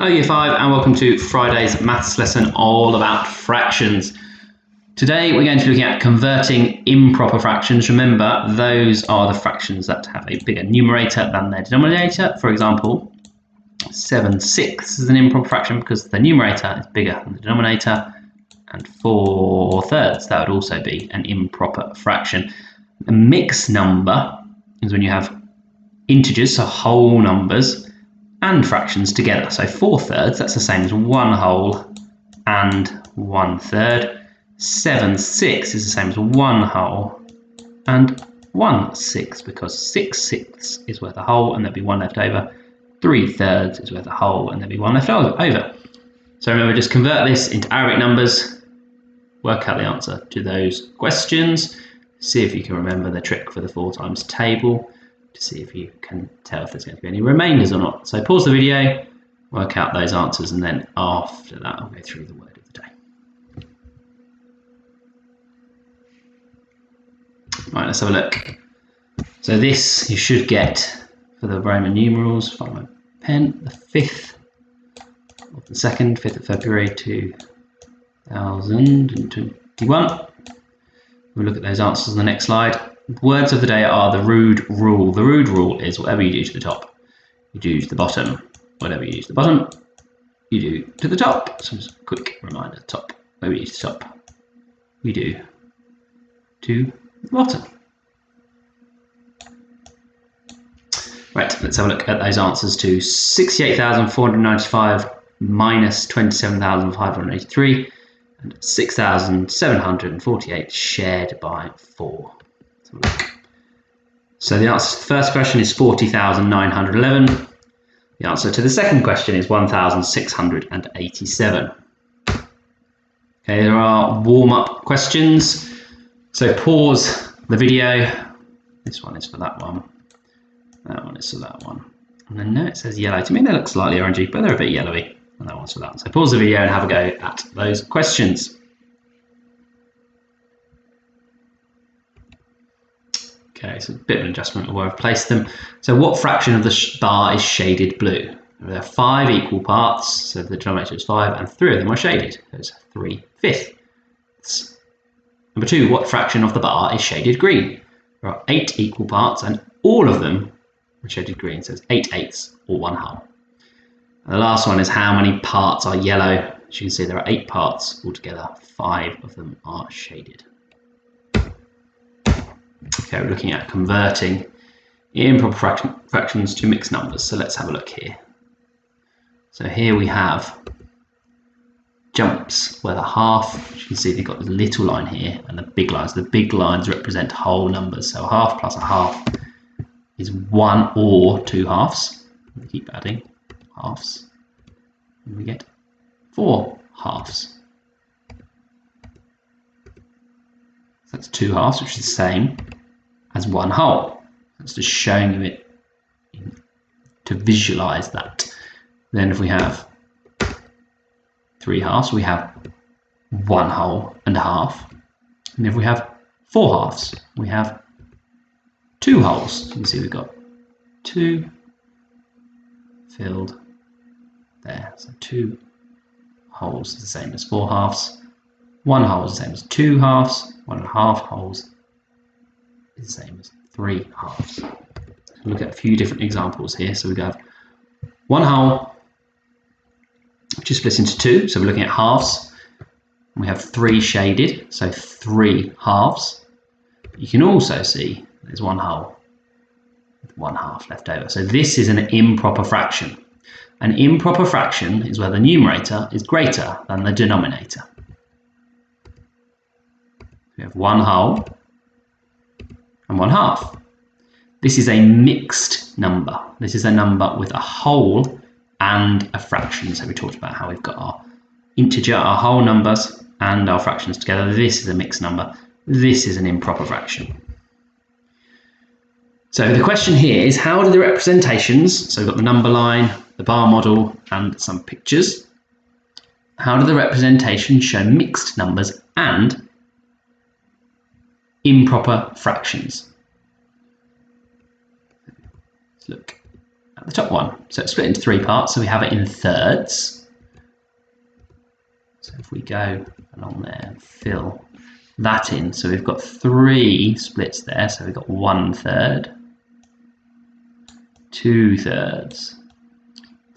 Hello Year 5 and welcome to Friday's maths lesson all about fractions. Today we're going to be looking at converting improper fractions. Remember, those are the fractions that have a bigger numerator than their denominator. For example, 7/6 is an improper fraction because the numerator is bigger than the denominator, and 4/3, that would also be an improper fraction. A mixed number is when you have integers, so whole numbers, and fractions together. So 4/3, that's the same as 1 whole and 1/3. 7/6 is the same as 1 whole and 1/6, because 6/6 is worth a whole and there'll be 1 left over. 3/3 is worth a whole and there'll be 1 left over. So remember, just convert this into Arabic numbers, work out the answer to those questions, see if you can remember the trick for the 4 times table, to see if you can tell if there's going to be any remainders or not. So pause the video, work out those answers, and then after that I'll go through the word of the day. Right, let's have a look. So this you should get for the Roman numerals. Find my pen. The 5th of the 2nd, 5th of February 2021. We'll look at those answers on the next slide. Words of the day are the rude rule. The rude rule is whatever you do to the top, you do to the bottom. Whatever you do to the bottom, you do to the top. So just a quick reminder, top, whatever you do to the top, you do to the bottom. Right, let's have a look at those answers to 68,495 minus 27,583 and 6,748 shared by 4. So the answer to the first question is 40,911. The answer to the second question is 1,687. Okay, there are warm-up questions. So pause the video. This one is for that one. That one is for that one. And then no, it says yellow. To me they look slightly orangey, but they're a bit yellowy. And that one's for that one. So pause the video and have a go at those questions. Okay, so a bit of an adjustment of where I've placed them. So what fraction of the bar is shaded blue? There are 5 equal parts, so the denominator is 5, and 3 of them are shaded. So it's 3/5. Number 2, what fraction of the bar is shaded green? There are 8 equal parts, and all of them are shaded green, so it's 8/8 or 1 whole. And the last one is how many parts are yellow? As you can see, there are 8 parts altogether, 5 of them are shaded. Okay, we're looking at converting improper fractions to mixed numbers. So let's have a look here. So here we have jumps where the half, as you can see, they've got the little line here and the big lines. The big lines represent whole numbers. So a half plus a half is 1 or 2 halves. We keep adding halves and we get 4 halves. So that's 2 halves, which is the same as 1 whole. That's just showing you it to visualize that. Then if we have 3 halves, we have 1 whole and a half. And if we have 4 halves, we have 2 wholes. You can see we've got 2 filled there. So 2 wholes is the same as 4 halves. 1 whole is the same as 2 halves. 1.5 holes is the same as 3 halves. We'll look at a few different examples here. So we have 1 whole, which is split into 2. So we're looking at halves. We have 3 shaded, so 3 halves. You can also see there's 1 whole with 1 half left over. So this is an improper fraction. An improper fraction is where the numerator is greater than the denominator. We have 1 whole and 1 half. This is a mixed number. This is a number with a whole and a fraction. So we talked about how we've got our integer, our whole numbers, and our fractions together. This is a mixed number. This is an improper fraction. So the question here is, how do the representations, so we've got the number line, the bar model, and some pictures, how do the representations show mixed numbers and improper fractions? Let's look at the top one. So it's split into three parts, so we have it in thirds. So if we go along there and fill that in, so we've got three splits there, so we've got 1/3, 2/3,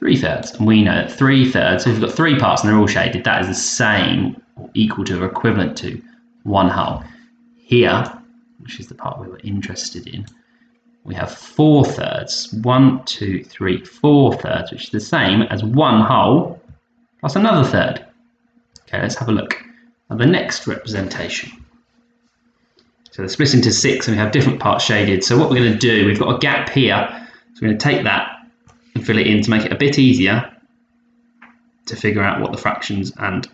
3/3, and we know that 3/3, so we've got three parts and they're all shaded, that is the same or equal to or equivalent to 1 whole. Here, which is the part we were interested in, we have 4/3, 1, 2, 3, 4/3, which is the same as 1 whole plus another third. Okay, let's have a look at the next representation. So they're split into 6 and we have different parts shaded. So what we're going to do, we've got a gap here, so we're going to take that and fill it in to make it a bit easier to figure out what the fractions and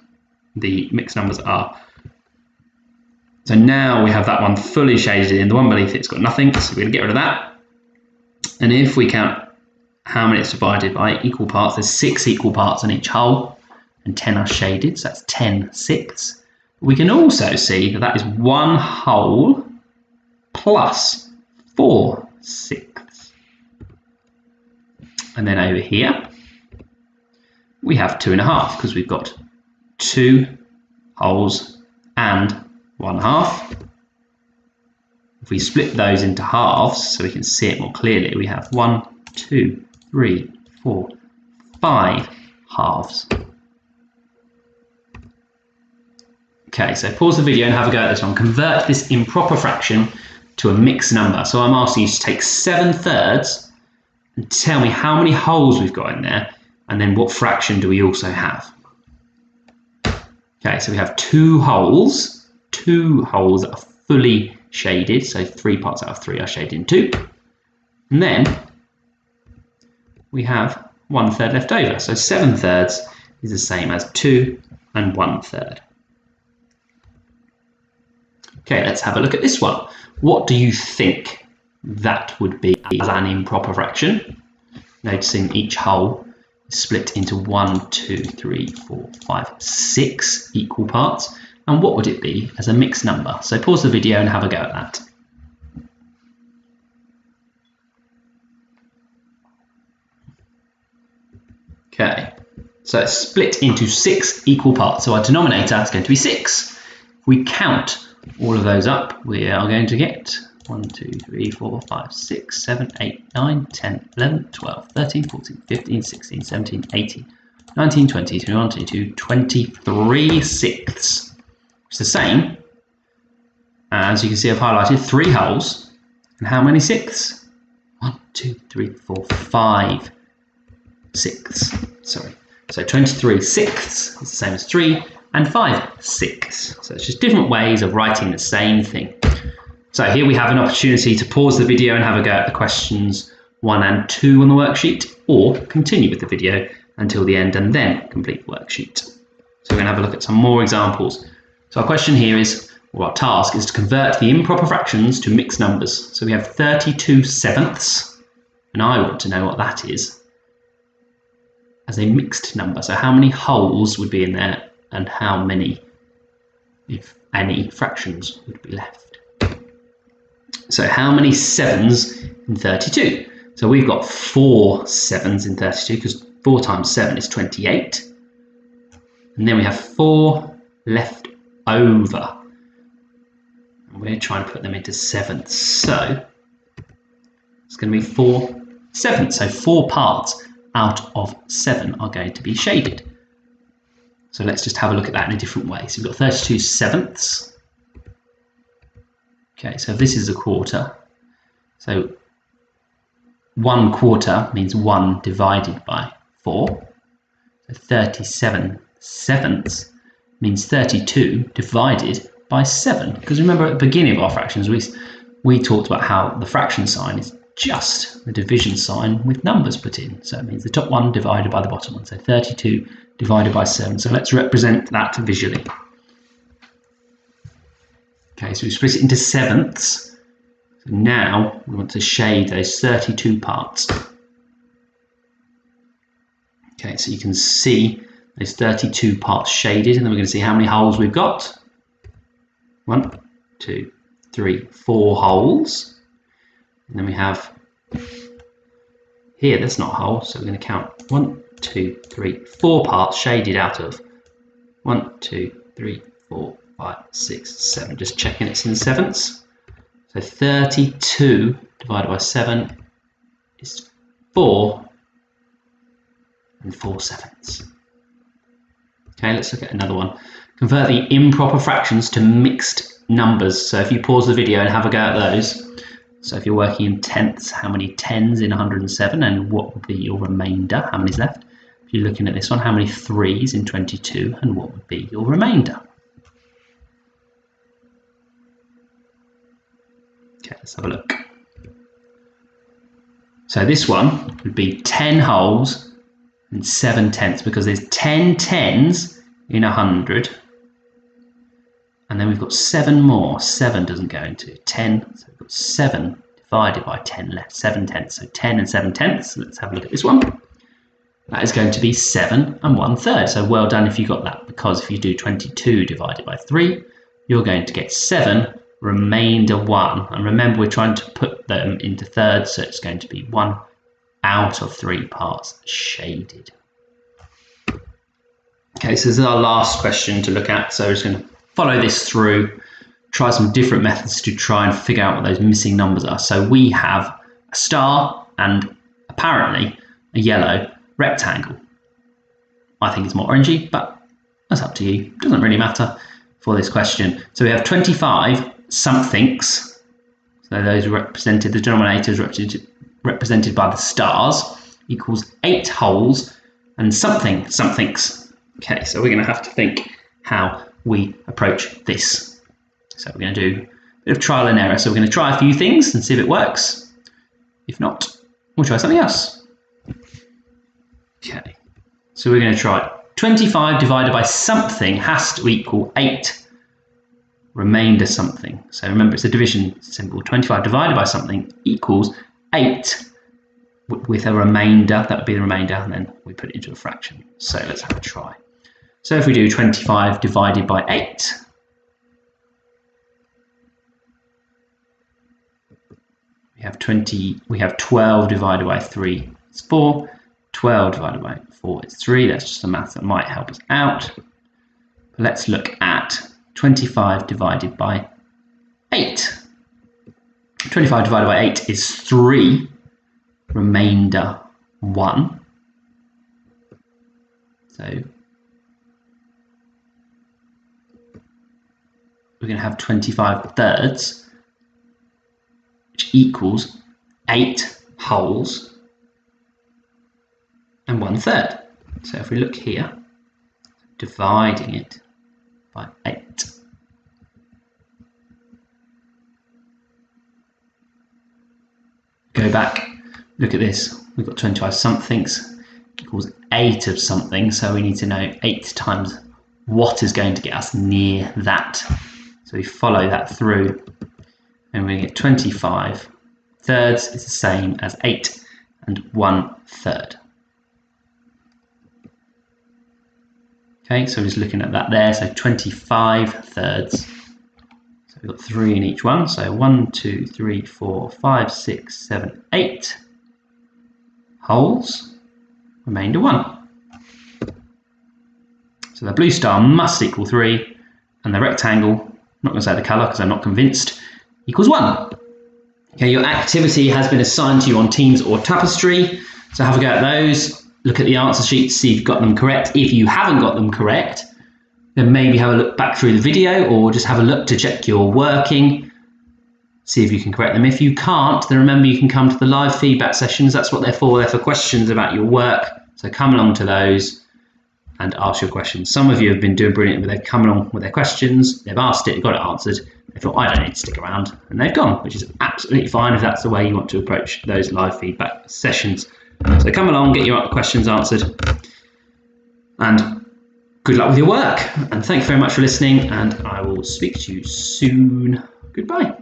the mixed numbers are. So now we have that one fully shaded in, the one beneath it's got nothing, so we're going to get rid of that. And if we count how many it's divided by equal parts, there's 6 equal parts in each whole and 10 are shaded, so that's 10/6. We can also see that that is 1 whole plus 4/6. And then over here we have 2.5 because we've got 2 wholes and 1/2. If we split those into halves so we can see it more clearly, we have 1, 2, 3, 4, 5 halves. Okay, so pause the video and have a go at this one. Convert this improper fraction to a mixed number. So I'm asking you to take 7/3 and tell me how many wholes we've got in there, and then what fraction do we also have. Okay, so we have 2 wholes that are fully shaded, so 3 parts out of 3 are shaded in 2. And then we have 1/3 left over, so 7/3 is the same as 2 and 1/3. Okay, let's have a look at this one. What do you think that would be as an improper fraction? Noticing each whole is split into 1, 2, 3, 4, 5, 6 equal parts. And what would it be as a mixed number? So pause the video and have a go at that. Okay, so it's split into 6 equal parts. So our denominator is going to be 6. If we count all of those up, we are going to get 1, 2, 3, 4, 5, 6, 7, 8, 9, 10, 11, 12, 13, 14, 15, 16, 17, 18, 19, 20, 21, 22, 23/6. It's the same as, you can see I've highlighted 3 wholes. And how many sixths? 1, 2, 3, 4, 5 sixths. Sorry. So 23/6 is the same as 3 and 5/6. So it's just different ways of writing the same thing. So here we have an opportunity to pause the video and have a go at the questions 1 and 2 on the worksheet, or continue with the video until the end and then complete the worksheet. So we're going to have a look at some more examples. So our question here is, or our task is to convert the improper fractions to mixed numbers. So we have 32/7, and I want to know what that is as a mixed number. So how many wholes would be in there and how many, if any, fractions would be left. So how many 7s in 32? So we've got 4 7s in 32 because 4 times 7 is 28. And then we have 4 left over. And we're trying to put them into sevenths. So it's going to be 4 7ths. So 4 parts out of 7 are going to be shaded. So let's just have a look at that in a different way. So we've got 32/7. Okay, so this is a quarter. So 1/4 means 1 divided by 4. So 37/7 means 32 divided by 7. Because remember at the beginning of our fractions, we talked about how the fraction sign is just the division sign with numbers put in. So it means the top one divided by the bottom one. So 32 divided by 7. So let's represent that visually. Okay, so we split it into sevenths. So now we want to shade those 32 parts. Okay, so you can see those 32 parts shaded, and then we're going to see how many holes we've got. 1, 2, 3, 4 holes. And then we have here that's not a hole, so we're going to count 1, 2, 3, 4 parts shaded out of 1, 2, 3, 4, 5, 6, 7. Just checking it's in sevenths. So 32 divided by 7 is 4 and 4 sevenths. Okay, let's look at another one. Convert the improper fractions to mixed numbers. So if you pause the video and have a go at those. So if you're working in tenths, how many tens in 107 and what would be your remainder? How many's left? If you're looking at this one, how many threes in 22 and what would be your remainder? Okay, let's have a look. So this one would be 10 wholes and 7 tenths because there's 10 tens in 100. And then we've got 7 more. 7 doesn't go into 10. So we've got 7 divided by 10 left. 7 tenths. So 10 and 7 tenths. Let's have a look at this one. That is going to be 7 and 1/3. So well done if you got that, because if you do 22 divided by 3, you're going to get 7, remainder 1. And remember, we're trying to put them into thirds, so it's going to be 1 out of 3 parts shaded. Okay, so this is our last question to look at. So we're just going to follow this through, try some different methods to try and figure out what those missing numbers are. So we have a star and apparently a yellow rectangle. I think it's more orangey, but that's up to you. Doesn't really matter for this question. So we have 25 somethings. So those are represented, the denominators represented by the stars, equals 8 wholes and somethings. Okay, so we're going to have to think how we approach this. So we're going to do a bit of trial and error. So we're going to try a few things and see if it works. If not, we'll try something else. Okay, so we're going to try 25 divided by something has to equal 8 remainder something. So remember, it's a division symbol. 25 divided by something equals 8 with a remainder. That would be the remainder, and then we put it into a fraction. So let's have a try. So if we do 25 divided by 8, we have 12 divided by 3 is 4. 12 divided by 4 is 3. That's just a math that might help us out. But let's look at 25 divided by 8. 25 divided by 8 is 3, remainder 1. So we're going to have 25 thirds, which equals 8 wholes and 1/3. So if we look here, dividing it by 8. Go back, look at this. We've got 25 somethings equals 8 of something. So we need to know 8 times what is going to get us near that. So we follow that through and we get 25 thirds is the same as 8 and 1/3. Okay, so we're just looking at that there. So 25 thirds. So we've got 3 in each one. So 1, 2, 3, 4, 5, 6, 7, 8 wholes, remainder 1. So the blue star must equal 3, and the rectangle, I'm not going to say the colour because I'm not convinced, equals 1. Okay, your activity has been assigned to you on Teams or Tapestry. So have a go at those. Look at the answer sheets, see if you've got them correct. If you haven't got them correct, then maybe have a look back through the video or just have a look to check you're working. See if you can correct them. If you can't, then remember you can come to the live feedback sessions. That's what they're for. They're for questions about your work. So come along to those and ask your questions. Some of you have been doing brilliant, but they've come along with their questions. They've asked it, got it answered. They thought, I don't need to stick around, and they've gone, which is absolutely fine if that's the way you want to approach those live feedback sessions. So come along, get your questions answered, and good luck with your work. And thank you very much for listening, and I will speak to you soon. Goodbye.